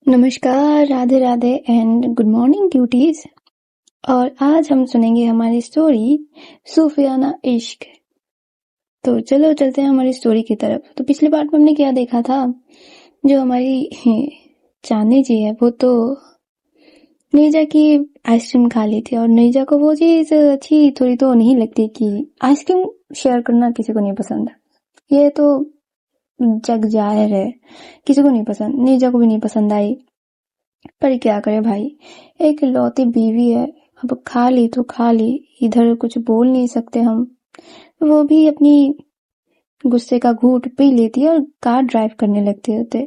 नमस्कार, Radhe Radhe and good morning cuties. और आज हम सुनेंगे हमारी स्टोरी सूफियाना इश्क। तो चलो चलते हैं हमारी स्टोरी की तरफ। तो पिछले पार्ट में हमने क्या देखा था, जो हमारी चांदनी जी है वो तो नीरजा की आइसक्रीम खा ली थी और नीरजा को वो चीज अच्छी थोड़ी तो नहीं लगती कि आइसक्रीम शेयर करना किसी को नहीं पसंद। ये तो जग जाहिर है, किसी को नहीं पसंद, नीरजा को भी नहीं पसंद आई। पर क्या करे भाई, एक इकलौती बीवी है, अब खा ली तो खा ली, इधर कुछ बोल नहीं सकते हम। वो भी अपनी गुस्से का घूंट पी लेती है और कार ड्राइव करने लगते होते।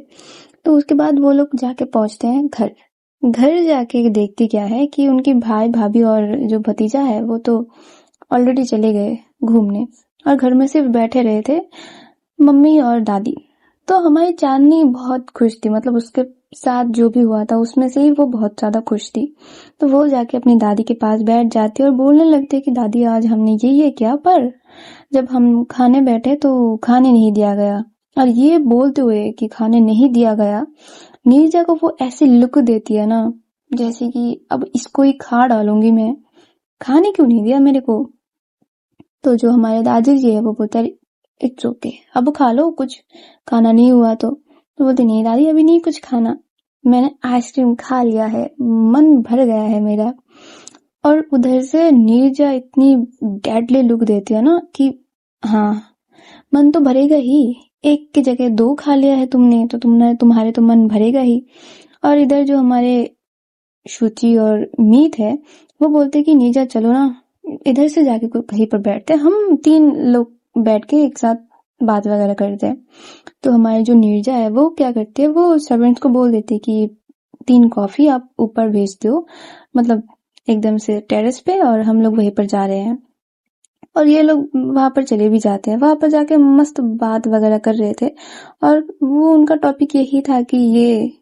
तो उसके बाद वो लोग जाके पहुंचते हैं घर। घर जाके देखती क्या है कि उनकी भाई भाभी और जो भतीजा है वो तो ऑलरेडी चले गए घूमने और घर में सिर्फ बैठे रहे थे मम्मी और दादी। तो हमारी चांदनी बहुत खुश थी, मतलब उसके साथ जो भी हुआ था उसमें से ही वो बहुत ज्यादा खुश थी। तो वो जाके अपनी दादी के पास बैठ जाती और बोलने लगती कि दादी आज हमने ये किया, पर जब हम खाने बैठे तो खाने नहीं दिया गया। और ये बोलते हुए कि खाने नहीं दिया गया, नीरजा को वो ऐसी लुक देती है ना, जैसे कि अब इसको ही खा डालूंगी मैं, खाने क्यों नहीं दिया मेरे को। तो जो हमारे दादी जी है वो बोलते हैं इट्स ओके, अब खा लो, कुछ खाना नहीं हुआ तो बोलते नहीं दादी अभी नहीं कुछ खाना, मैंने आइसक्रीम खा लिया है, मन भर गया है मेरा। और उधर से नीरजा इतनी डेडली लुक देती है ना कि हाँ मन तो भरेगा ही, एक की जगह दो खा लिया है तुमने तो तुम्हारे तो मन भरेगा ही। और इधर जो हमारे शुचि और मीत है वो बोलते कि नीरजा चलो ना इधर से जाके कहीं पर बैठते हैं, हम तीन लोग बैठ के एक साथ बात वगैरह करते हैं। तो हमारी जो नीरजा है वो क्या करती है, वो सर्वेंट्स को बोल देती है कि 3 कॉफी आप ऊपर भेज दो, मतलब एकदम से टेरेस पे, और हम लोग वहीं पर जा रहे हैं। और ये लोग वहां पर चले भी जाते हैं, वहां पर जाके मस्त बात वगैरह कर रहे थे। और वो उनका टॉपिक यही था कि ये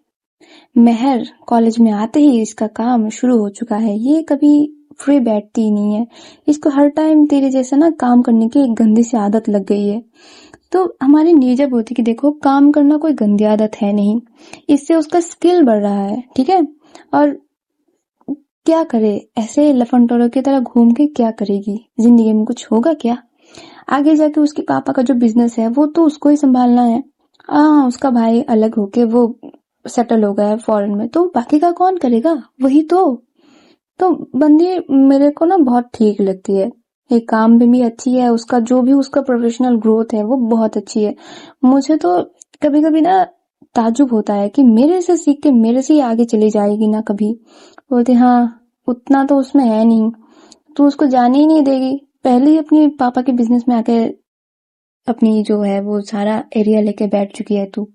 मेहर कॉलेज में आते ही इसका काम शुरू हो चुका है, ये कभी फ्री बैठती ही नहीं है, इसको हर टाइम तेरे जैसा ना काम करने की एक गंदी सी आदत लग गई है। तो हमारी नीरजा बोलती कि देखो काम करना कोई गंदी आदत है नहीं, इससे उसका स्किल बढ़ रहा है, ठीक है। और क्या करे, ऐसे लफंटोरों की तरह घूम के क्या करेगी, जिंदगी में कुछ होगा क्या। आगे जाके उसके पापा का जो बिजनेस है वो तो उसको ही संभालना है। उसका भाई अलग होके वो सेटल हो गया है फॉरेन में, तो बाकी का कौन करेगा, वही तो बंदी मेरे को ना बहुत ठीक लगती है, ये काम में भी अच्छी है, उसका जो भी उसका प्रोफेशनल ग्रोथ है वो बहुत अच्छी है। मुझे तो कभी कभी ना ताजुब होता है कि मेरे से सीख के मेरे से ही आगे चली जाएगी ना कभी। बोलते हाँ उतना तो उसमें है नहीं, तू उसको जाने ही नहीं देगी, पहले ही अपनी पापा के बिजनेस में आके अपनी जो है वो सारा एरिया लेके बैठ चुकी है, तू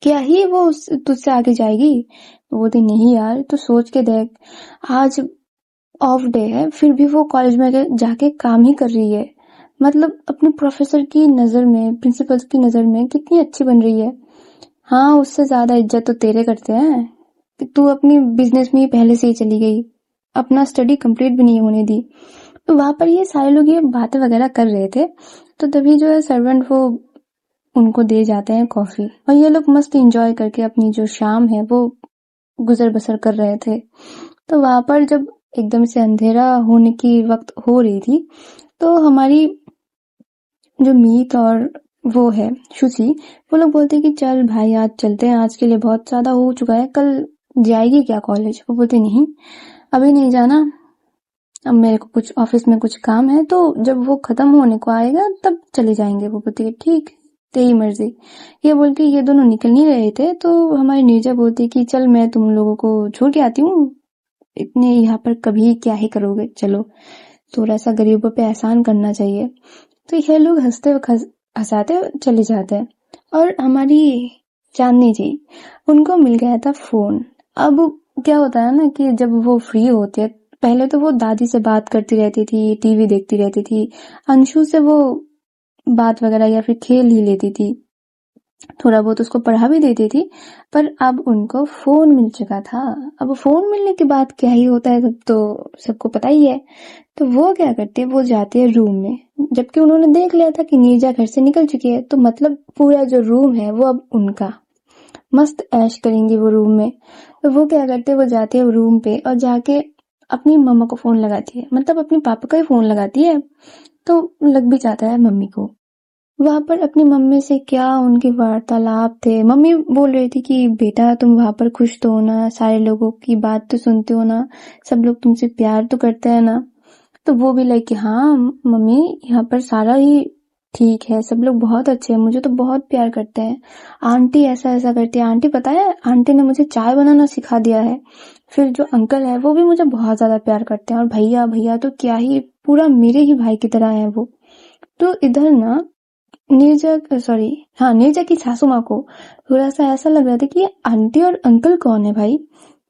क्या ही वो तुझसे आगे जाएगी। वो बोलते नहीं यार तू सोच के देख, आज ऑफ डे है फिर भी वो कॉलेज में जाके काम ही कर रही है, मतलब अपने प्रोफेसर की नजर में, प्रिंसिपल की नजर में कितनी अच्छी बन रही है। हाँ उससे ज्यादा इज्जत तो तेरे करते हैं कि तू अपनी बिजनेस में ही पहले से ही चली गई, अपना स्टडी कंप्लीट भी नहीं होने दी। तो वहां पर ये सारे लोग ये बातें वगैरह कर रहे थे, तो तभी जो है सर्वेंट वो उनको दे जाते हैं कॉफी, और ये लोग मस्त एंजॉय करके अपनी जो शाम है वो गुजर बसर कर रहे थे। तो वहां पर जब एकदम से अंधेरा होने की वक्त हो रही थी, तो हमारी जो मीत और वो है शुचि, वो लोग बोलते कि चल भाई आज चलते हैं, आज के लिए बहुत ज्यादा हो चुका है, कल जाएगी क्या कॉलेज। वो बोलते नहीं अभी नहीं जाना, अब मेरे को कुछ ऑफिस में कुछ काम है, तो जब वो खत्म होने को आएगा तब चले जाएंगे। वो बोलती है ठीक तेरी मर्जी। ये बोल के ये दोनों निकल नहीं रहे थे, तो हमारी नीरजा बोलती कि चल मैं तुम लोगों को छोड़ के आती हूँ, इतने यहाँ पर कभी क्या ही करोगे, चलो थोड़ा सा गरीबों पे एहसान करना चाहिए। तो ये लोग हंसते हंसाते चले जाते हैं। और हमारी चांदनी जी, उनको मिल गया था फोन। अब क्या होता है ना कि जब वो फ्री होते हैं, पहले तो वो दादी से बात करती रहती थी, टीवी देखती रहती थी, अंशु से वो बात वगैरह या फिर खेल ही लेती थी, थोड़ा बहुत उसको पढ़ा भी देती थी। पर अब उनको फोन मिल चुका था, अब फोन मिलने के बाद क्या ही होता है तब तो सबको पता ही है। तो वो क्या करती है, वो जाती है रूम में, जबकि उन्होंने देख लिया था कि नीरजा घर से निकल चुकी है, तो मतलब पूरा जो रूम है वो अब उनका, मस्त ऐश करेंगी वो रूम में। तो वो क्या करते हैं, वो जाती है रूम पे और जाके अपनी मम्मा को फोन लगाती है, मतलब अपने पापा का ही फोन लगाती है। तो लग भी जाता है मम्मी को। वहां पर अपनी मम्मी से क्या उनके वार्तालाप थे। मम्मी बोल रही थी कि बेटा तुम वहां पर खुश तो हो ना, सारे लोगों की बात तो सुनते हो ना, सब लोग तुमसे प्यार तो करते हैं ना। तो वो भी लाइक हाँ मम्मी, यहाँ पर सारा ही ठीक है, सब लोग बहुत अच्छे हैं, मुझे तो बहुत प्यार करते हैं। आंटी ऐसा ऐसा करती है, आंटी पता है आंटी ने मुझे चाय बनाना सिखा दिया है। फिर जो अंकल है वो भी मुझे बहुत ज्यादा प्यार करते हैं, और भैया भैया तो क्या ही, पूरा मेरे ही भाई की तरह है वो। तो इधर ना नीरजा की सासू माँ को थोड़ा सा ऐसा लग रहा था कि ये आंटी और अंकल कौन है भाई।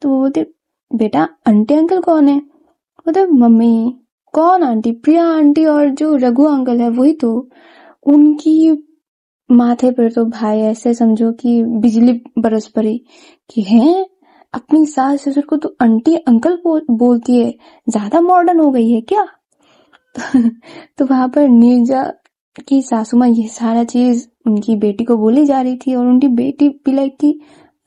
तो वो बोलते बेटा आंटी अंकल कौन है। बोलते मम्मी कौन आंटी, प्रिया आंटी और जो रघु अंकल है वही तो। उनकी माथे पर तो भाई ऐसे समझो कि बिजली बरस पड़ी कि हैं अपनी सास ससुर को तो आंटी अंकल बोलती है, ज्यादा मॉडर्न हो गई है क्या। तो वहां पर नीरजा की सासू माँ ये सारा चीज उनकी बेटी को बोली जा रही थी, और उनकी बेटी भी लाइक थी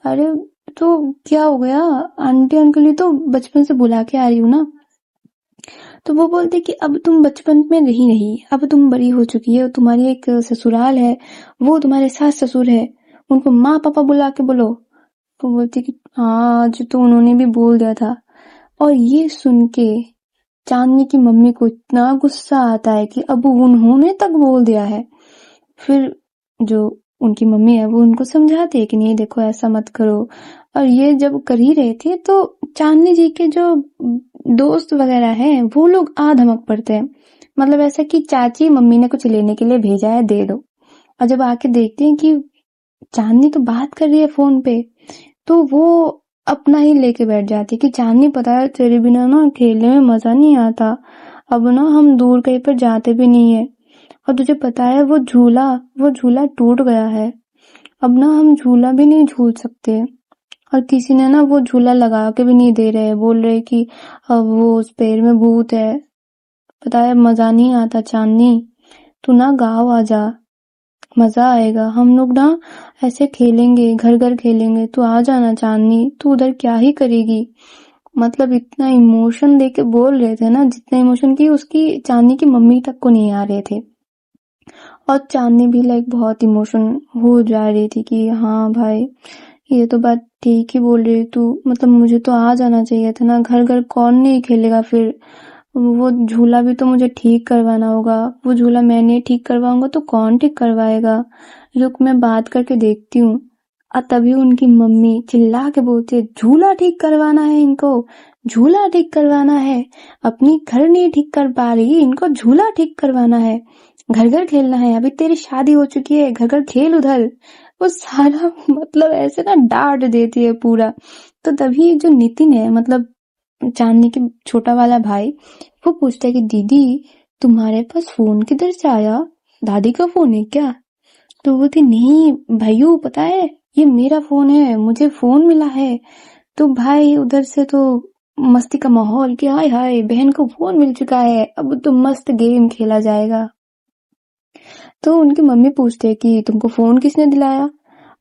अरे तो क्या हो गया, आंटी अंकल ही तो बचपन से बुला के आ रही हूँ ना। तो वो बोलते कि अब तुम बचपन में रही नहीं, अब तुम बड़ी हो चुकी है, तुम्हारी एक ससुराल है, वो तुम्हारे सास ससुर है, उनको माँ पापा बुला के बोलो। तो बोलती कि हाँ जो तो उन्होंने भी बोल दिया था। और ये सुन के चांदनी की मम्मी को इतना गुस्सा आता है कि अब उन्होंने तक बोल दिया है। फिर जो उनकी मम्मी है वो उनको समझाती है कि नहीं देखो ऐसा मत करो। और ये जब कर ही रहे थे तो चांदनी जी के जो दोस्त वगैरह हैं वो लोग आ धमक पड़ते हैं, मतलब ऐसा कि चाची मम्मी ने कुछ लेने के लिए भेजा है दे दो। और जब आके देखते हैं कि चांदनी तो बात कर रही है फोन पे, तो वो अपना ही लेके बैठ जाती कि चांदनी पता है तेरे बिना ना खेलने में मजा नहीं आता, अब ना हम दूर कहीं पर जाते भी नहीं है, और तुझे पता है वो झूला टूट गया है, अब ना हम झूला भी नहीं झूल सकते, और किसी ने ना वो झूला लगा के भी नहीं दे रहे, बोल रहे कि अब वो उस पैर में भूत है। पता है मजा नहीं आता चांदनी, तू ना गाँव आ जा, मजा आएगा, हम लोग ना ऐसे खेलेंगे, घर घर खेलेंगे, तू आ जाना चांदनी, तू उधर क्या ही करेगी। मतलब इतना इमोशन देके बोल रहे थे ना, जितना इमोशन की उसकी चांदनी की मम्मी तक को नहीं आ रहे थे। और चांदनी भी लाइक बहुत इमोशन हो जा रही थी कि हाँ भाई ये तो बात ठीक ही बोल रही तू, मतलब मुझे तो आ जाना चाहिए था ना, घर घर कौन नहीं खेलेगा, फिर वो झूला भी तो मुझे ठीक करवाना होगा, वो झूला मैं नहीं ठीक करवाऊंगा तो कौन ठीक करवाएगा, रुक मैं बात करके देखती हूँ। और तभी उनकी मम्मी चिल्ला के बोलती है झूला ठीक करवाना है इनको, झूला ठीक करवाना है, अपनी घर नहीं ठीक कर पा रही, इनको झूला ठीक करवाना है, घर घर खेलना है, अभी तेरी शादी हो चुकी है, घर घर खेल उधर। वो सारा मतलब ऐसे ना डांट देती है पूरा। तो तभी जो नितिन है, मतलब चांदनी के छोटा वाला भाई, वो पूछता है कि दीदी तुम्हारे पास फोन किधर से आया, दादी का फोन है क्या। तो वो थी नहीं भाइयों पता है ये मेरा फोन है, मुझे फोन मिला है। तो भाई उधर से तो मस्ती का माहौल कि हाय हाय बहन को फोन मिल चुका है, अब तो मस्त गेम खेला जाएगा। तो उनकी मम्मी पूछते है कि तुमको फोन किसने दिलाया,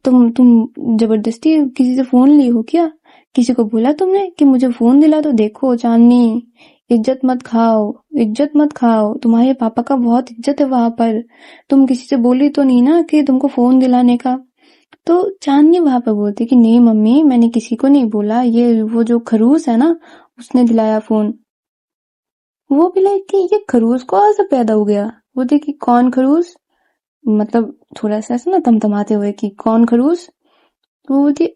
तुम जबरदस्ती किसी से फोन ली हो क्या, किसी को बोला तुमने कि मुझे फोन दिला। तो देखो चांदनी इज्जत मत खाओ, इज्जत मत खाओ, तुम्हारे पापा का बहुत इज्जत है वहां पर, तुम किसी से बोली तो नहीं ना कि तुमको फोन दिलाने का। तो चांदनी वहां पर बोलती कि नहीं मम्मी मैंने किसी को नहीं बोला, ये वो जो खरूस है ना उसने दिलाया फोन। वो भी लाइक कि ये खरूस कहाँ से पैदा हो गया। वो देखी कौन खरूस, मतलब थोड़ा सा ऐसा ना तमतमाते हुए कि कौन खरूस। तो वो बोलती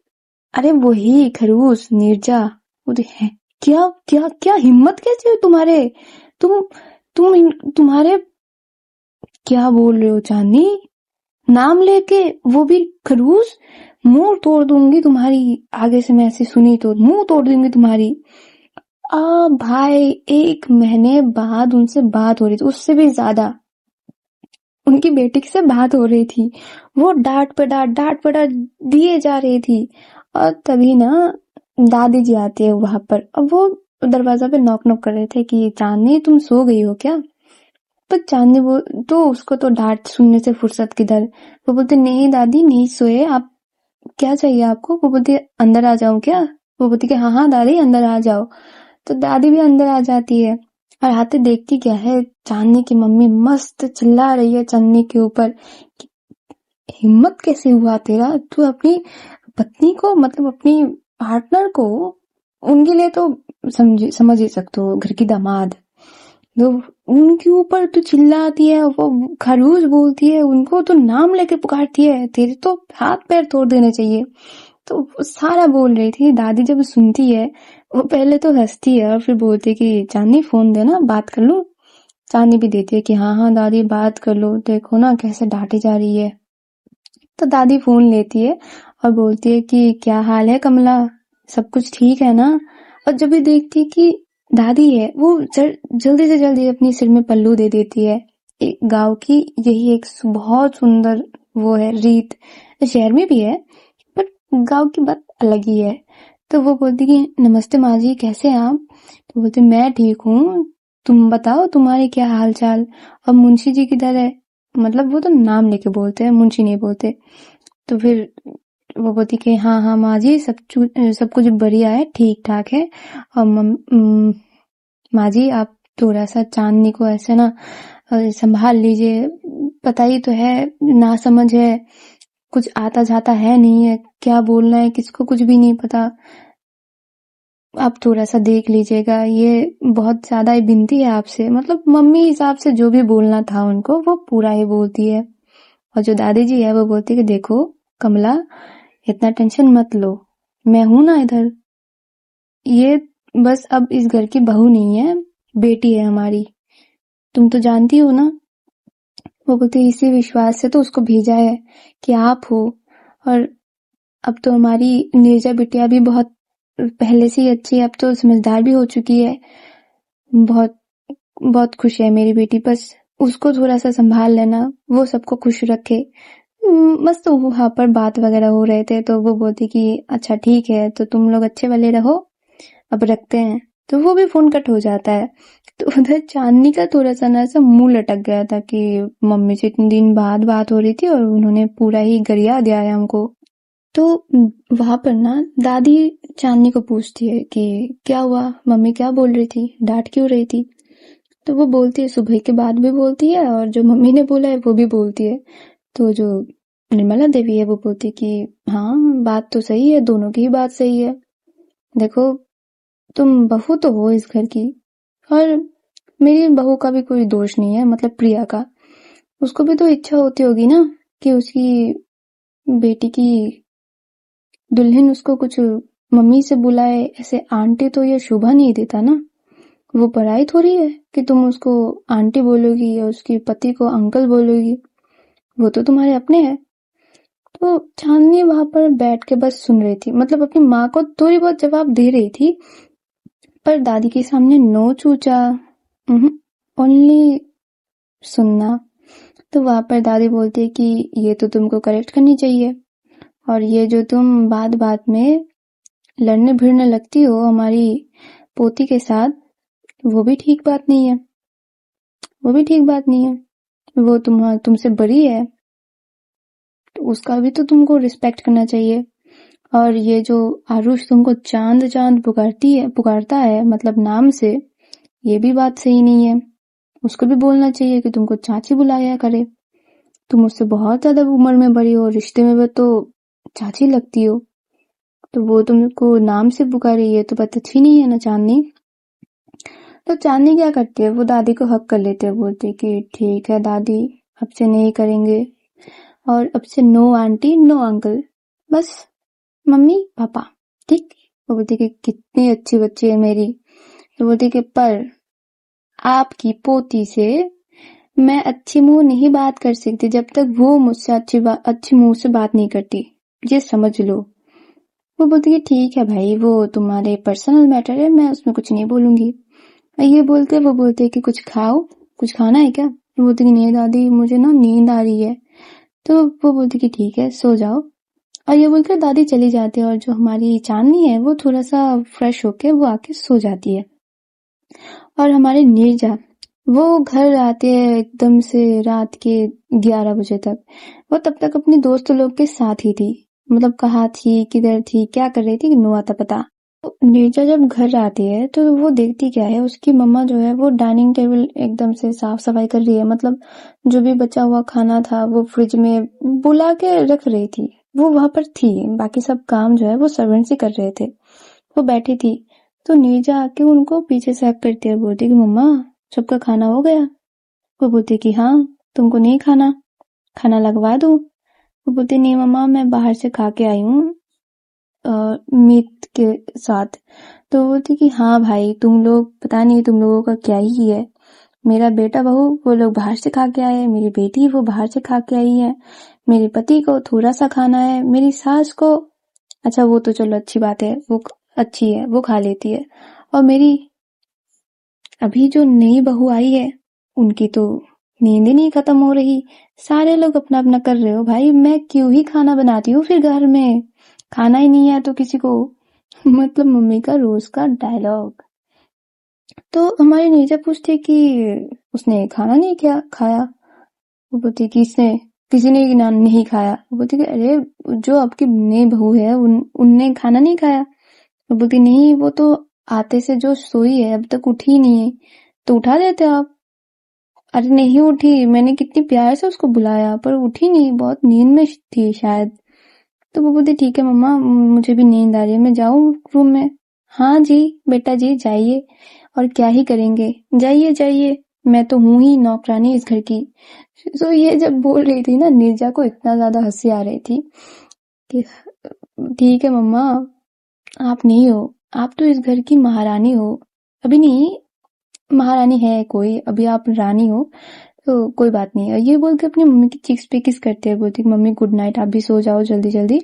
अरे वही खरूस नीरजा। वो है क्या क्या क्या हिम्मत कैसे हो तुम्हारे, तुम तुम्हारे क्या बोल रहे हो चांदनी, नाम लेके, वो भी खरूस, मुंह तोड़ दूंगी तुम्हारी, आगे से मैं ऐसी सुनी तो मुंह तोड़ दूंगी तुम्हारी। भाई 1 महीने बाद उनसे बात हो रही थी, उससे भी ज्यादा उनकी बेटी से बात हो रही थी, वो डांट पे डांट दिए जा रही थी। और तभी ना दादी जी आती है वहां पर, अब वो दरवाजा पे नॉक नॉक कर रहे थे कि चांदनी तुम सो गई हो क्या। पर चांदनी वो तो उसको तो डांट सुनने से फुर्सत किधर, वो बोलते नहीं दादी नहीं सोए, आप क्या चाहिए आपको? वो बोलती है अंदर आ जाऊं क्या? वो बोलती है हाँ दादी अंदर आ जाओ। तो दादी भी अंदर आ जाती है और आते देखती क्या है, चांदनी की मम्मी मस्त चिल्ला रही है चांदनी के ऊपर कि हिम्मत कैसे हुआ तेरा, तू अपनी पत्नी को मतलब अपनी पार्टनर को, उनके लिए तो समझ ही सकते हो घर की दामाद, तो उनके ऊपर तो चिल्लाती है, वो खरगोश बोलती है, उनको तो नाम लेके पुकारती है, तेरे तो हाथ पैर तोड़ देने चाहिए। तो वो सारा बोल रही थी। दादी जब सुनती है वो पहले तो हंसती है और फिर बोलती है कि चांदनी फोन देना बात कर लो। चांदनी भी देती है कि हाँ हाँ दादी बात कर लो, देखो ना कैसे डांटी जा रही है। तो दादी फोन लेती है और बोलती है कि क्या हाल है कमला, सब कुछ ठीक है ना? और जब भी देखती है कि दादी है, वो जल्दी से जल्दी अपनी सिर में पल्लू दे देती है। एक गांव की यही एक बहुत सुंदर वो है रीत, शहर में भी है पर गांव की बात अलग ही है। तो वो बोलती कि नमस्ते माँ जी, कैसे हैं आप? तो बोलती मैं ठीक हूँ, तुम बताओ तुम्हारे क्या हाल चाल। और मुंशी जी किधर है? मतलब वो तो नाम लेके बोलते हैं, मुंशी नहीं बोलते। तो फिर वो बोलती कि हाँ हाँ माँ जी सब कुछ बढ़िया है, ठीक ठाक है। और माँ जी आप थोड़ा सा चांदनी को ऐसे ना संभाल लीजिए, पता ही तो है ना समझ है, कुछ आता जाता है नहीं है, क्या बोलना है किसको कुछ भी नहीं पता, आप थोड़ा सा देख लीजिएगा, ये बहुत ज्यादा ही विनती है आपसे। मतलब मम्मी हिसाब से जो भी बोलना था उनको वो पूरा ही बोलती है। और जो दादी जी है वो बोलती है कि देखो कमला, इतना टेंशन मत लो, मैं हूं ना इधर, ये बस अब इस घर की बहू नहीं है, बेटी है हमारी, तुम तो जानती हो ना। वो बोलती है इसी विश्वास से तो उसको भेजा है कि आप हो। और अब तो हमारी नीरजा बिटिया भी बहुत पहले से ही अच्छी है, अब तो समझदार भी हो चुकी है, बहुत बहुत खुश है मेरी बेटी, बस उसको थोड़ा सा संभाल लेना, वो सबको खुश रखे। मस्त वहां पर बात वगैरह हो रहे थे तो वो बोलती कि अच्छा ठीक है, तो तुम लोग अच्छे वाले रहो, अब रखते हैं। तो वो भी फोन कट हो जाता है। तो उधर चांदनी का थोड़ा सा ना सा मुंह लटक गया था कि मम्मी से इतने दिन बाद बात हो रही थी और उन्होंने पूरा ही गरिया दिया है हमको। तो वहां पर ना दादी चांदनी को पूछती है कि क्या हुआ, मम्मी क्या बोल रही थी, डांट क्यों रही थी? तो वो बोलती है सुबह के बाद भी बोलती है और जो मम्मी ने बोला है वो भी बोलती है। तो जो निर्मला देवी है वो बोलती है कि हाँ बात तो सही है, दोनों की ही बात सही है। देखो तुम बहू तो हो इस घर की, और मेरी बहू का भी कोई दोष नहीं है, मतलब प्रिया का, उसको भी तो इच्छा होती होगी ना कि उसकी बेटी की दुल्हन उसको कुछ मम्मी से बुलाए, ऐसे आंटी तो ये शोभा नहीं देता ना। वो पराई थोड़ी है कि तुम उसको आंटी बोलोगी या उसके पति को अंकल बोलोगी, वो तो तुम्हारे अपने हैं। तो चांदनी वहां पर बैठ के बस सुन रही थी, मतलब अपनी माँ को थोड़ी बहुत जवाब दे रही थी पर दादी के सामने नो चूचा, ओनली सुनना। तो वहां पर दादी बोलती है कि ये तो तुमको करेक्ट करनी चाहिए, और ये जो तुम बात बात में लड़ने भिड़ने लगती हो हमारी पोती के साथ, वो भी ठीक बात नहीं है, वो भी ठीक बात नहीं है। वो तुमसे बड़ी है तो उसका भी तो तुमको रिस्पेक्ट करना चाहिए। और ये जो आरुष तुमको चांद चांद पुकारता है मतलब नाम से, ये भी बात सही नहीं है। उसको भी बोलना चाहिए कि तुमको चाची बुलाया करे, तुम उससे बहुत ज्यादा उम्र में बड़ी हो, रिश्ते में भी तो चाची लगती हो, तो वो तुमको नाम से पुकारे, ये तो बात अच्छी नहीं है ना चांदनी। तो चांदनी क्या करती है, वो दादी को हक कर लेते है, बोलती है कि ठीक है दादी, अब से नहीं करेंगे, और अब से नो आंटी नो अंकल, बस मम्मी पापा, ठीक। वो बोलती कि कितनी अच्छी बच्ची है मेरी। तो बोलती कि पर आपकी पोती से मैं अच्छी मुंह नहीं बात कर सकती जब तक वो मुझसे अच्छी मुंह से बात नहीं करती, ये समझ लो। वो बोलती कि ठीक है भाई, वो तुम्हारे पर्सनल मैटर है, मैं उसमें कुछ नहीं बोलूंगी। ये बोलते वो बोलते कि कुछ खाओ, कुछ खाना है क्या? वो बोलती कि नहीं दादी मुझे ना नींद आ रही है। तो वो बोलती कि ठीक है सो जाओ। और ये बोलकर दादी चली जाती है, और जो हमारी चांदनी है वो थोड़ा सा फ्रेश होके वो आके सो जाती है। और हमारे नीरजा, वो घर आते हैं एकदम से रात के 11 बजे तक। वो तब तक अपने दोस्त लोग के साथ ही थी, मतलब कहाँ थी, किधर थी, क्या कर रही थी, नो आता पता। तो नीरजा जब घर आती है तो वो देखती क्या है, उसकी मम्मा जो है वो डाइनिंग टेबल एकदम से साफ सफाई कर रही है। मतलब जो भी बचा हुआ खाना था वो फ्रिज में बुला के रख रही थी। वो वहां पर थी, बाकी सब काम जो है वो सर्वेंट्स ही कर रहे थे। वो बैठी थी, तो नीरजा आके उनको पीछे से हक करती है, बोलती कि मम्मा सबका खाना हो गया। वो बोलती कि हाँ, तुमको नहीं खाना, खाना लगवा दूं। वो बोलती नहीं मम्मा, मैं बाहर से खा के आई हूँ मीट के साथ। तो वो बोलती कि हाँ भाई, तुम लोग पता नहीं तुम लोगों का क्या ही है। मेरा बेटा बहू वो लोग बाहर से खा के आए, मेरी बेटी वो बाहर से खा के आई है, मेरे पति को थोड़ा सा खाना है, मेरी सास को, अच्छा वो तो चलो अच्छी बात है, वो अच्छी है, वो खा लेती है, और मेरी अभी जो नई बहू आई है उनकी तो नींद ही नहीं खत्म हो रही। सारे लोग अपना अपना कर रहे हो भाई, मैं क्यों ही खाना बनाती हूँ फिर घर में, खाना ही नहीं है तो किसी को। मतलब मम्मी का रोज का डायलॉग। तो हमारी नीरजा पूछती कि उसने खाना नहीं क्या खाया। वो बोलती कि इसने किसी ने नहीं खाया। वो बोलती कि अरे जो आपकी नई बहू है उनने खाना नहीं खाया। वो बोलती नहीं, वो तो आते से जो सोई है अब तक उठी ही नहीं है, तो उठा देते आप। अरे नहीं उठी, मैंने कितनी प्यार से उसको बुलाया पर उठी नहीं, बहुत नींद में थी शायद। तो वो बोलती ठीक है मम्मा, मुझे भी नींद आ रही है, मैं जाऊं रूम में। हाँ जी बेटा जी जाइए, और क्या ही करेंगे, जाइए जाइए, मैं तो हूं ही नौकरानी इस घर की। तो ये जब बोल रही थी ना, नीरजा को इतना ज्यादा हंसी आ रही थी कि ठीक है मम्मा, आप नहीं हो, आप तो इस घर की महारानी हो। अभी नहीं, महारानी है कोई, अभी आप रानी हो, तो कोई बात नहीं है। ये बोल के अपनी मम्मी की चीक्स पे किस करते हैं, बोलती मम्मी गुड नाइट, आप भी सो जाओ जल्दी जल्दी,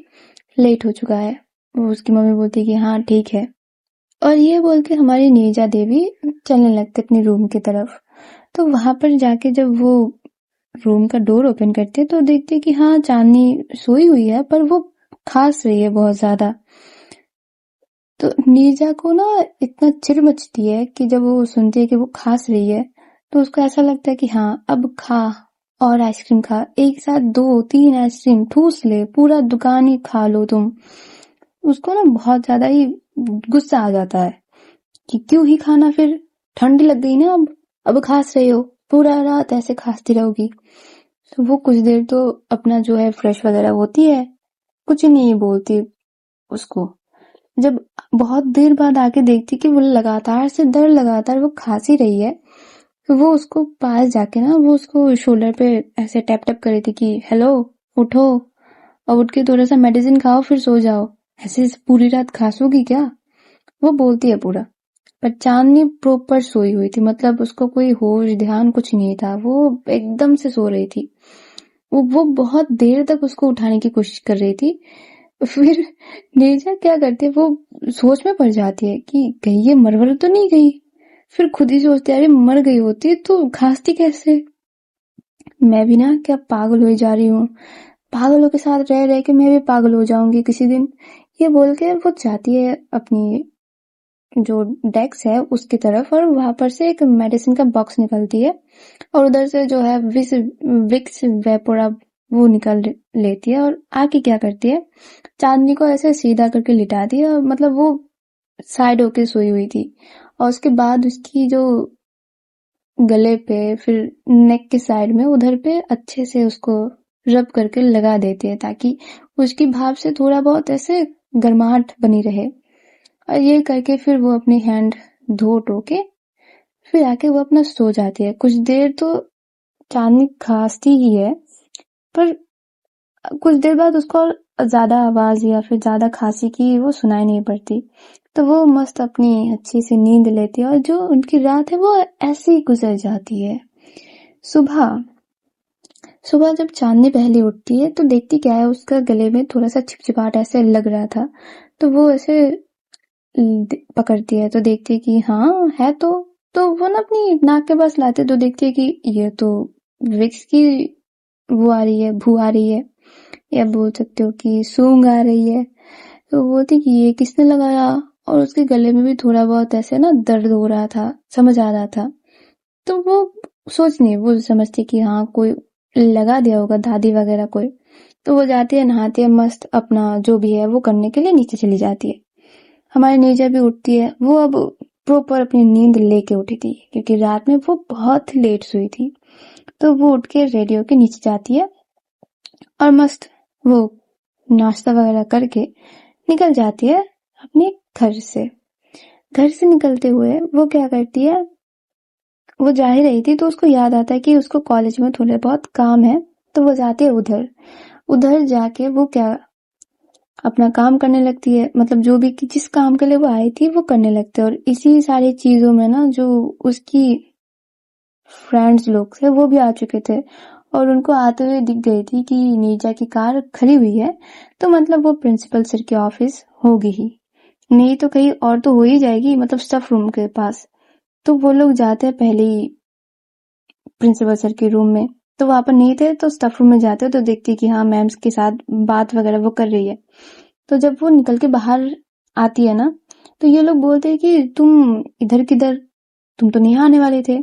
लेट हो चुका है। वो उसकी मम्मी बोलती कि हाँ ठीक है। और ये बोल के हमारी नीरजा देवी चलने लगते अपने रूम की तरफ। तो वहां पर जाके जब वो रूम का डोर ओपन करते तो देखते कि हाँ चांदनी सोई हुई है, पर वो खांस रही है बहुत ज्यादा। तो नीरजा को ना इतना चिढ़ मचती है कि जब वो सुनती है कि वो खांस रही है, तो उसको ऐसा लगता है कि हाँ अब खा, और आइसक्रीम खा, एक साथ 2-3 आइसक्रीम ठूस ले, पूरा दुकान ही खा लो तुम। उसको ना बहुत ज्यादा ही गुस्सा आ जाता है कि क्यों ही खाना, फिर ठंड लग गई ना, अब खांस रहे हो, पूरा रात ऐसे खांसती रहोगी। तो वो कुछ देर तो अपना जो है फ्रेश वगैरह होती है, कुछ नहीं बोलती उसको। जब बहुत देर बाद आके देखती कि वो लगातार वो खांसी रही है, तो वो उसको पास जाके ना, वो उसको शोल्डर पे ऐसे टैप टैप कर रही थी कि हेलो, उठो, और उठ के थोड़ा सा मेडिसिन खाओ फिर सो जाओ, ऐसे पूरी रात खांसोगी क्या। वो बोलती है पूरा। पर चांदनी प्रॉपर सोई हुई थी, मतलब उसको कोई होश ध्यान कुछ नहीं था, वो एकदम से सो रही थी। वो बहुत देर तक उसको उठाने की कोशिश कर रही थी। फिर नीरजा क्या करती है, वो सोच में पड़ जाती है कि कहीं ये मरवर तो नहीं गई। फिर खुद ही सोचती है अरे मर गई होती तो खांसती कैसे, मैं भी ना क्या पागल हो जा रही हूँ, पागलों के साथ रह रह के मैं भी पागल हो जाऊंगी किसी दिन। ये बोल के वो जाती है अपनी जो डेस्क है उसकी तरफ, और वहां पर से एक मेडिसिन का बॉक्स निकलती है, और उधर से जो है विक्स वेपोरा वो निकल लेती है, और आके क्या करती है, चांदनी को ऐसे सीधा करके लिटा दिया, मतलब वो साइड होके सोई हुई थी। और उसके बाद उसकी जो गले पे, फिर नेक के साइड में उधर पे अच्छे से उसको रब करके लगा देती है, ताकि उसकी भाप से थोड़ा बहुत ऐसे गर्माहट बनी रहे। और ये करके फिर वो अपनी हैंड धो टो के फिर आके वो अपना सो जाती है। कुछ देर तो चांदनी खांसती ही है, पर कुछ देर बाद उसको ज्यादा आवाज या फिर ज्यादा खांसी की वो सुनाई नहीं पड़ती। तो वो मस्त अपनी अच्छी सी नींद लेती है, और जो उनकी रात है वो ऐसे ही गुजर जाती है। सुबह सुबह जब चांदनी पहले उठती है तो देखती क्या है, उसका गले में थोड़ा सा चिपचिपाहट ऐसे लग रहा था। तो वो ऐसे पकड़ती है तो देखती है कि हाँ है, तो वो ना अपनी नाक के पास लाते तो देखती है कि ये तो विक्स की वो आ रही है, भू आ रही है, या बोल सकते हो कि सूंघ आ रही है। तो वो बोलती कि ये किसने लगाया, और उसके गले में भी थोड़ा बहुत ऐसे ना दर्द हो रहा था, समझ आ रहा था। तो वो सोच नहीं, वो समझती कि हाँ कोई लगा दिया होगा, दादी वगैरह कोई। तो वो जाती है, नहाती है, मस्त अपना जो भी है वो करने के लिए नीचे चली जाती है। हमारी नीरजा भी उठती है। वो अब प्रॉपर अपनी नींद लेके उठी थी क्योंकि रात में वो बहुत लेट सोई थी। तो वो उठ के रेडी होके नीचे जाती है और मस्त वो नाश्ता वगैरह करके निकल जाती है अपने घर से। घर से निकलते हुए वो क्या करती है, वो जा ही रही थी तो उसको याद आता है कि उसको कॉलेज में थोड़े बहुत काम है। तो वो जाती है उधर। उधर जाके वो क्या अपना काम करने लगती है, मतलब जो भी जिस काम के लिए वो आई थी वो करने लगती है। और इसी सारी चीजों में ना जो उसकी फ्रेंड्स लोग थे वो भी आ चुके थे और उनको आते हुए दिख गई थी कि नीरजा की कार खड़ी हुई है। तो मतलब वो प्रिंसिपल सर के ऑफिस होगी ही, नहीं तो कहीं और तो हो ही जाएगी, मतलब स्टफ रूम के पास। तो वो लोग जाते हैं पहले ही प्रिंसिपल सर के रूम में। तो वहां पर नहीं थे तो स्टफ रूम में जाते तो देखती कि हाँ मैम्स के साथ बात वगैरह वो कर रही है। तो जब वो निकल के बाहर आती है ना, तो ये लोग बोलते हैं कि तुम इधर किधर, तुम तो नहीं आने वाले थे।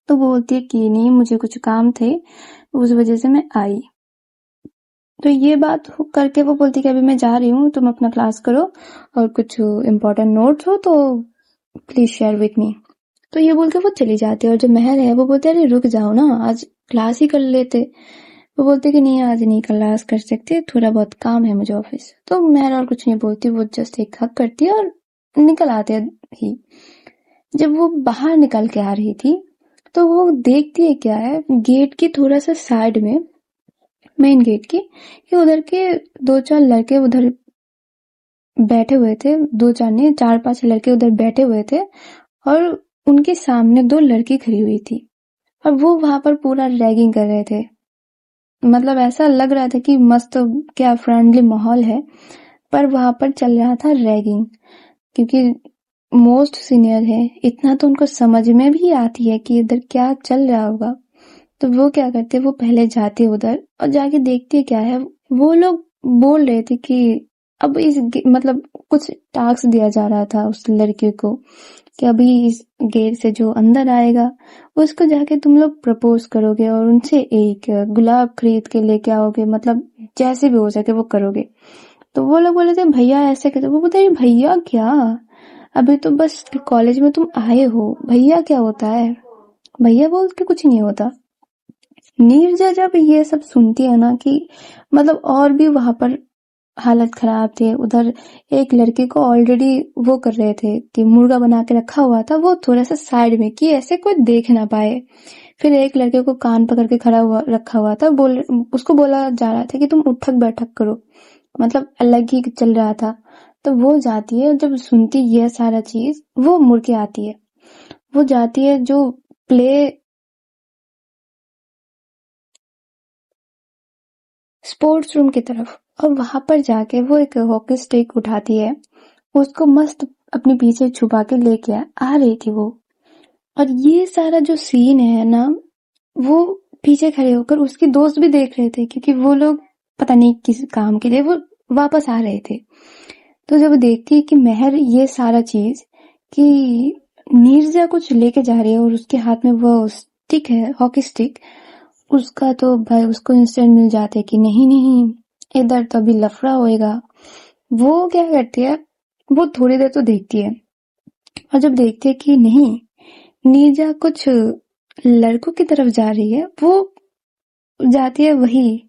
तो वो बोलती है कि नहीं मुझे कुछ काम थे, उस वजह से मैं आई। तो ये बात करके वो बोलती कि अभी मैं जा रही हूँ, तुम अपना क्लास करो और कुछ इम्पोर्टेंट नोट्स हो तो प्लीज शेयर विथ मी। तो ये बोल के वो चली जाती है और जो महर है वो बोलते अरे रुक जाओ ना, आज क्लास ही कर लेते। वो बोलते कि नहीं आज नहीं क्लास कर सकते, थोड़ा बहुत काम है मुझे ऑफिस। तो महर और कुछ नहीं बोलती, वो जस्ट एक हक करती है और निकल आते ही। जब वो बाहर निकल के आ रही थी तो वो देखती है क्या है, गेट की थोड़ा सा साइड में, मेन गेट की, कि उधर के दो चार लड़के उधर बैठे हुए थे। दो चार नहीं, चार पांच लड़के उधर बैठे हुए थे और उनके सामने दो लड़की खड़ी हुई थी और वो वहां पर पूरा रैगिंग कर रहे थे। मतलब ऐसा लग रहा था कि मस्त क्या फ्रेंडली माहौल है, पर वहां पर चल रहा था रैगिंग। क्योंकि मोस्ट सीनियर है, इतना तो उनको समझ में भी आती है कि इधर क्या चल रहा होगा। तो वो क्या करते, वो पहले जाते उधर और जाके देखते क्या है। वो लोग बोल रहे थे कि अब मतलब कुछ टास्क दिया जा रहा था उस लड़की को कि अभी इस गेट से जो अंदर आएगा उसको जाके तुम लोग प्रपोज करोगे और उनसे एक गुलाब खरीद के लेके आओगे, मतलब जैसे भी हो सके वो करोगे। तो वो लोग बोले थे भैया ऐसे कैसे, वो बोलते भैया क्या, अभी तो बस कॉलेज में तुम आए हो, भैया क्या होता है, भैया बोल के कुछ नहीं होता। नीरजा जब ये सब सुनती है ना कि मतलब और भी वहां पर हालत खराब थे। उधर एक लड़के को ऑलरेडी वो कर रहे थे कि मुर्गा बना के रखा हुआ था, वो थोड़ा सा साइड में कि ऐसे कोई देख ना पाए। फिर एक लड़के को कान पकड़ के खड़ा हुआ रखा हुआ था, उसको बोला जा रहा था कि तुम उठक बैठक करो, मतलब अलग ही चल रहा था। तो वो जाती है, जब सुनती ये सारा चीज वो मुड़ के आती है। वो जाती है जो प्ले स्पोर्ट्स रूम की तरफ और वहां पर जाके वो एक हॉकी स्टिक उठाती है, उसको मस्त अपने पीछे छुपा के लेके आ रही थी वो। और ये सारा जो सीन है ना, वो पीछे खड़े होकर उसके दोस्त भी देख रहे थे क्योंकि वो लोग पता नहीं किस काम के लिए वो वापस आ रहे थे। तो जब देखती है कि महर ये सारा चीज कि नीरजा कुछ लेके जा रही है और उसके हाथ में वो स्टिक है, हॉकी स्टिक, उसका तो भाई उसको इंस्टेंट मिल जाते कि नहीं नहीं इधर तो अभी लफड़ा होएगा। वो क्या करती है, वो थोड़ी देर तो देखती है और जब देखती है कि नहीं नीरजा कुछ लड़कों की तरफ जा रही है, वो जाती है वही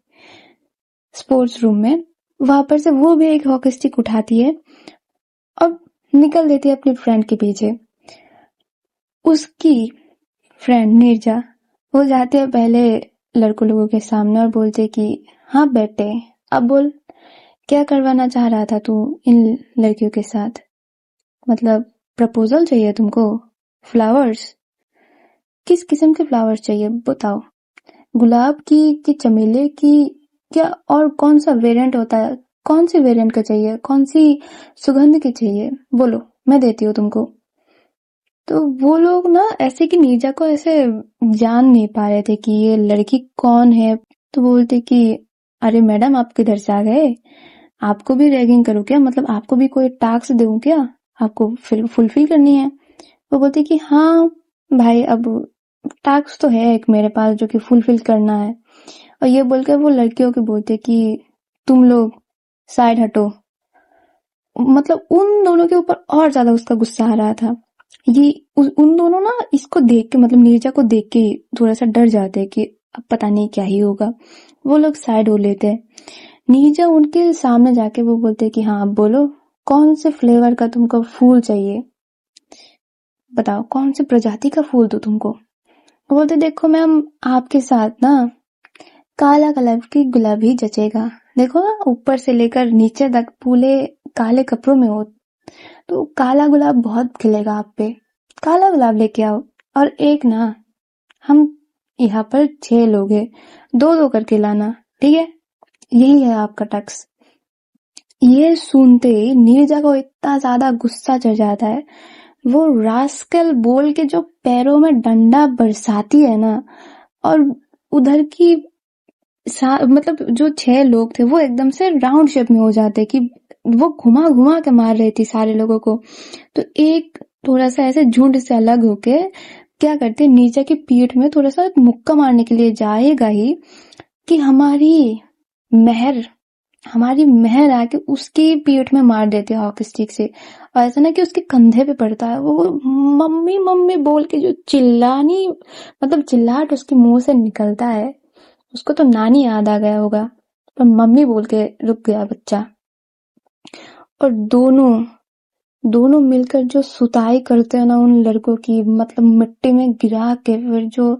स्पोर्ट्स रूम में। वहां पर से वो भी एक हॉकी स्टिक उठाती है और निकल देती है अपनी फ्रेंड के पीछे। उसकी फ्रेंड नीरजा वो जाती है पहले लड़कों लोगों के सामने और बोलते कि हाँ बेटे अब बोल, क्या करवाना चाह रहा था तू इन लड़कियों के साथ, मतलब प्रपोजल चाहिए तुमको, फ्लावर्स, किस किस्म के फ्लावर्स चाहिए बताओ, गुलाब की कि चमेली की, क्या और कौन सा वेरिएंट होता है, कौन सी वेरिएंट का चाहिए, कौन सी सुगंध की चाहिए, बोलो मैं देती हूँ तुमको। तो वो लोग ना ऐसे कि नीरजा को ऐसे जान नहीं पा रहे थे कि ये लड़की कौन है। तो बोलते कि अरे मैडम आप किधर से आ गए, आपको भी रैगिंग करूँ क्या, मतलब आपको भी कोई टास्क दूं क्या, आपको फुलफिल करनी है। वो बोलते कि हाँ भाई अब टास्क तो है एक मेरे पास जो कि फुलफिल करना है। और ये बोलकर वो लड़कियों को बोलते कि तुम लोग साइड हटो। मतलब उन दोनों के ऊपर और ज्यादा उसका गुस्सा आ रहा था। ये उन दोनों ना इसको देख के, मतलब नीरजा को देख के थोड़ा सा डर जाते हैं कि अब पता नहीं क्या ही होगा। वो लोग साइड हो लेते हैं। नीरजा उनके सामने जाके वो बोलते कि हाँ अब बोलो, कौन से फ्लेवर का तुमको फूल चाहिए, बताओ कौन सी प्रजाति का फूल दूं तुमको। वो बोलते देखो मैम, आपके साथ ना काला कलर की गुलाब ही जचेगा। देखो ना ऊपर से लेकर नीचे तक पूरे काले कपड़ों में हो, तो काला गुलाब बहुत खिलेगा आप पे। काला गुलाब लेके आओ। और एक ना, हम यहाँ पर 6 लोग हैं, 2-2 करके लाना, ठीक है? यही है आपका टैक्स। ये सुनते ही नीरजा को इतना ज्यादा गुस्सा चढ़ जाता है, वो रास्कल बोल के जो पैरों में डंडा बरसाती है ना, और उधर की मतलब जो 6 लोग थे वो एकदम से राउंड शेप में हो जाते कि वो घुमा घुमा के मार रही थी सारे लोगों को। तो एक थोड़ा सा ऐसे झुंड से अलग होके क्या करते, नीचे की पीठ में थोड़ा सा मुक्का मारने के लिए जाएगा ही कि हमारी मेहर आके उसकी पीठ में मार देते हैं हॉकी स्टिक से। और ऐसा ना कि उसके कंधे पे पड़ता है, वो मम्मी मम्मी बोल के जो चिल्लानी, मतलब चिल्लाहट उसके मुंह से निकलता है, उसको तो नानी याद आ गया होगा, पर मम्मी बोल के रुक गया बच्चा। और दोनों मिलकर जो सुताई करते हैं ना उन लड़कों की, मतलब मिट्टी में गिरा के, फिर जो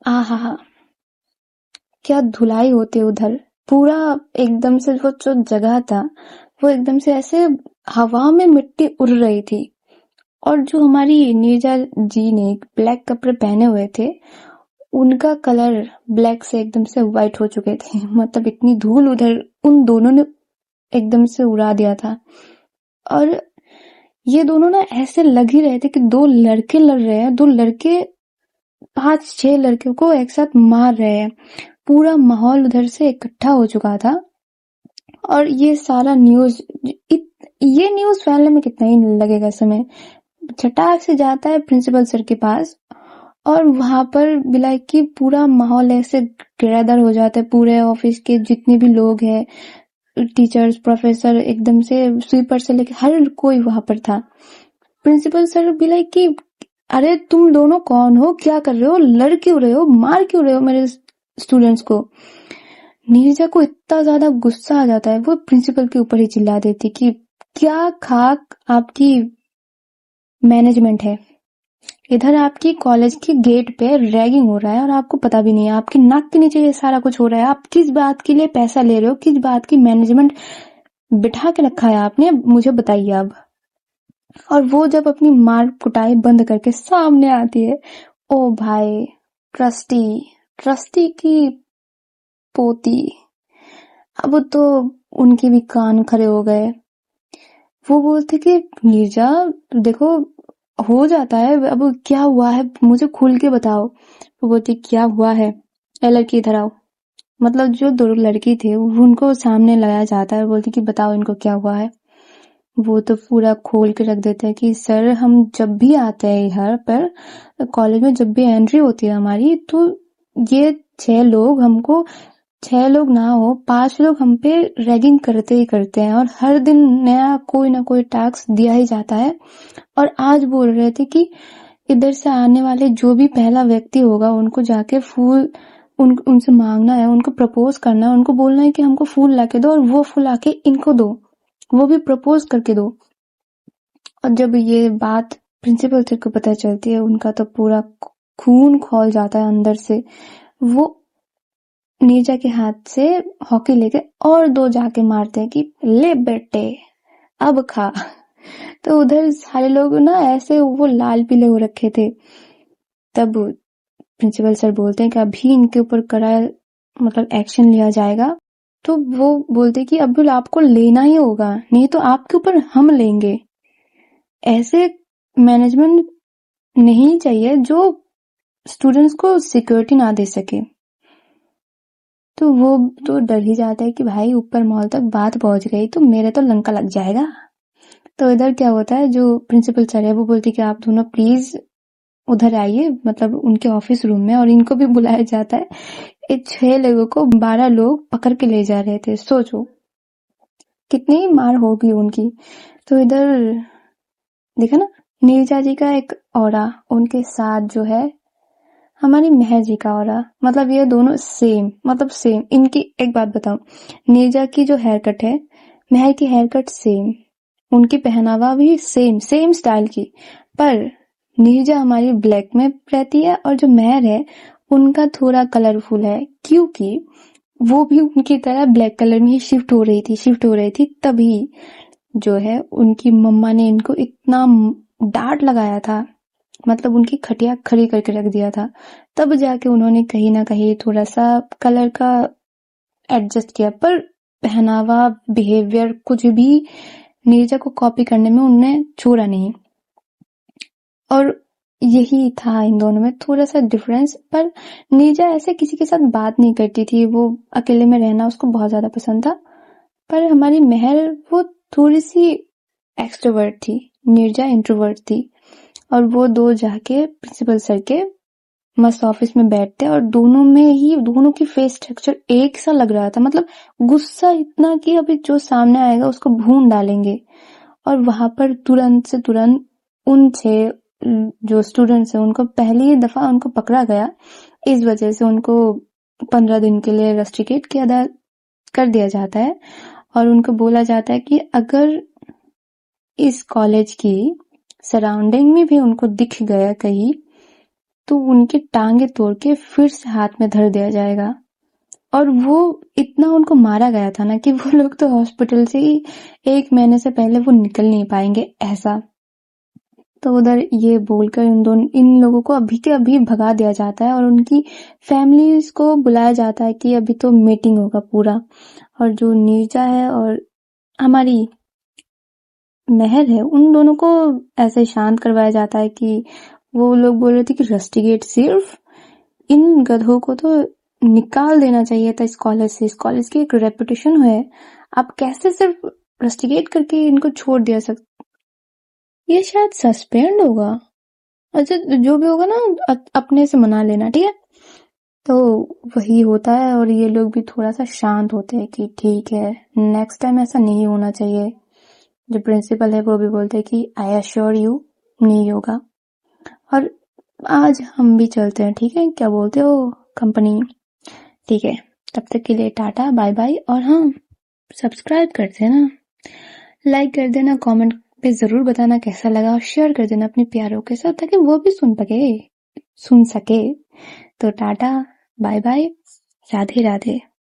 आहा क्या धुलाई होती उधर। पूरा एकदम से वो जो जगह था वो एकदम से ऐसे हवा में मिट्टी उड़ रही थी। और जो हमारी नीरजा जी ने ब्लैक कपड़े पहने हुए थे, उनका कलर ब्लैक से एकदम से व्हाइट हो चुके थे। मतलब इतनी धूल उधर उन दोनों ने एकदम से उड़ा दिया था। और ये दोनों ना ऐसे लग ही रहे थे कि 2 लड़के लड़ रहे हैं, 2 लड़के 5-6 लड़कियों को एक साथ मार रहे हैं। पूरा माहौल उधर से इकट्ठा हो चुका था। और ये सारा न्यूज, ये न्यूज फैलने में कितना ही लगेगा समय, झटाक से जाता है प्रिंसिपल सर के पास। और वहां पर बिलाइक की पूरा माहौल ऐसे गिरादार हो जाता है। पूरे ऑफिस के जितने भी लोग हैं, टीचर्स, प्रोफेसर, एकदम से स्वीपर से लेकर हर कोई वहां पर था। प्रिंसिपल सर बिलाइक की अरे तुम दोनों कौन हो, क्या कर रहे हो, लड़ क्यों रहे हो, मार क्यों रहे हो मेरे स्टूडेंट्स को। नीरजा को इतना ज्यादा गुस्सा आ जाता है, वो प्रिंसिपल के ऊपर ही चिल्ला देती कि क्या खाक आपकी मैनेजमेंट है, इधर आपकी कॉलेज के गेट पे रैगिंग हो रहा है और आपको पता भी नहीं है, आपकी नाक के नीचे ये सारा कुछ हो रहा है। आप किस बात के लिए पैसा ले रहे हो, किस बात की मैनेजमेंट बिठा के रखा है आपने, मुझे बताइए अब। और वो जब अपनी मार कुटाई बंद करके सामने आती है, ओ भाई, ट्रस्टी की पोती, अब तो उनके भी कान खड़े हो गए। वो बोलते कि नीरजा देखो हो जाता है, अब क्या हुआ है मुझे खुल के बताओ। वो बोलती क्या हुआ है, ए लड़की इधर आओ। मतलब जो 2 लड़की थे उनको सामने लाया जाता है, बोलती कि बताओ इनको क्या हुआ है। वो तो पूरा खोल के रख देते हैं कि सर हम जब भी आते हैं यहाँ पर कॉलेज में, जब भी एंट्री होती है हमारी, तो ये 6 लोग हमको, 6 लोग ना हो 5 लोग हम पे रैगिंग करते ही करते हैं, और हर दिन नया कोई ना कोई टास्क दिया ही जाता है। और आज बोल रहे थे कि इधर से आने वाले जो भी पहला व्यक्ति होगा उनको जाके फूल उनसे मांगना है, उनको प्रपोज करना है, उनको बोलना है कि हमको फूल लाके दो, और वो फूल आके इनको दो, वो भी प्रपोज करके दो। और जब ये बात प्रिंसिपल सर को पता चलती है, उनका तो पूरा खून खौल जाता है अंदर से। वो नीरजा के हाथ से हॉकी लेके और 2 जाके मारते हैं कि ले बेटे अब खा। तो उधर सारे लोग ना ऐसे वो लाल पीले हो रखे थे। तब प्रिंसिपल सर बोलते हैं कि अभी इनके ऊपर कड़ा मतलब एक्शन लिया जाएगा। तो वो बोलते कि अब आपको लेना ही होगा, नहीं तो आपके ऊपर हम लेंगे। ऐसे मैनेजमेंट नहीं चाहिए जो स्टूडेंट्स को सिक्योरिटी ना दे सके। तो वो तो डर ही जाता है कि भाई ऊपर मॉल तक बात पहुंच गई तो मेरे तो लंका लग जाएगा। तो इधर क्या होता है, जो प्रिंसिपल सर है वो बोलती कि आप दोनों प्लीज उधर आइए, मतलब उनके ऑफिस रूम में, और इनको भी बुलाया जाता है। इस 6 लोगों को 12 लोग पकड़ के ले जा रहे थे। सोचो कितनी मार होगी उनकी। तो इधर देखा ना, नीरजा जी का एक ऑरा, उनके साथ जो है हमारी मेहर जी का ऑरा, मतलब ये दोनों सेम, मतलब सेम। इनकी एक बात बताऊं, नीरजा की जो हेयर कट है, मेहर की हेयर कट सेम, उनकी पहनावा भी सेम सेम स्टाइल की। पर नीरजा हमारी ब्लैक में रहती है और जो मेहर है उनका थोड़ा कलरफुल है, क्योंकि वो भी उनकी तरह ब्लैक कलर में ही शिफ्ट हो रही थी। तभी जो है उनकी मम्मा ने इनको इतना डांट लगाया था, मतलब उनकी खटिया खड़ी करके रख दिया था। तब जाके उन्होंने कहीं ना कहीं थोड़ा सा कलर का एडजस्ट किया, पर पहनावा, बिहेवियर, कुछ भी नीरजा को कॉपी करने में उन्होंने छोड़ा नहीं। और यही था इन दोनों में थोड़ा सा डिफरेंस। पर नीरजा ऐसे किसी के साथ बात नहीं करती थी, वो अकेले में रहना उसको बहुत ज्यादा पसंद था। पर हमारी मेहर वो थोड़ी सी एक्सट्रोवर्ट थी, नीरजा इंट्रोवर्ट थी। और वो दो जाके प्रिंसिपल सर के मस्त ऑफिस में बैठते, और दोनों की फेस स्ट्रक्चर एक सा लग रहा था, मतलब गुस्सा इतना कि अभी जो सामने आएगा उसको भून डालेंगे। और वहां पर तुरंत से तुरंत उन 6 जो स्टूडेंट्स हैं उनको पहली दफा उनको पकड़ा गया। इस वजह से उनको 15 दिन के लिए रस्टिकेट कर दिया जाता है, और उनको बोला जाता है कि अगर इस कॉलेज की सराउंडिंग में भी उनको दिख गया कहीं, तो उनकी टांगे तोड़ के फिर से हाथ में धर दिया जाएगा। और वो इतना उनको मारा गया था ना कि वो लोग तो हॉस्पिटल से ही 1 महीने से पहले वो निकल नहीं पाएंगे, ऐसा। तो उधर ये बोलकर इन लोगों को अभी के अभी भगा दिया जाता है, और उनकी फैमिलीज को बुलाया जाता है कि अभी तो मीटिंग होगा पूरा। और जो नीरजा है और हमारी मेहर है, उन दोनों को ऐसे शांत करवाया जाता है कि वो लोग बोल रहे थे कि रस्टिकेट, सिर्फ इन गधों को तो निकाल देना चाहिए था इस कॉलेज से। इस कॉलेज की एक रेपुटेशन है, आप कैसे सिर्फ रस्टिकेट करके इनको छोड़ दिया ये शायद सस्पेंड होगा। अच्छा, जो भी होगा ना अपने से मना लेना, ठीक है। तो वही होता है, और ये लोग भी थोड़ा सा शांत होते हैं कि ठीक है, नेक्स्ट टाइम ऐसा नहीं होना चाहिए। जो प्रिंसिपल है वो भी बोलते हैं कि आई एश्योर यू नहीं होगा। और आज हम भी चलते हैं, ठीक है, क्या बोलते हो कंपनी? ठीक है, तब तक के लिए टाटा बाय बाय। और हाँ, सब्सक्राइब कर देना, लाइक कर देना, कमेंट पे जरूर बताना कैसा लगा, और शेयर कर देना अपने प्यारों के साथ ताकि वो भी सुन सके। तो ta ta bye bye, Radhe Radhe.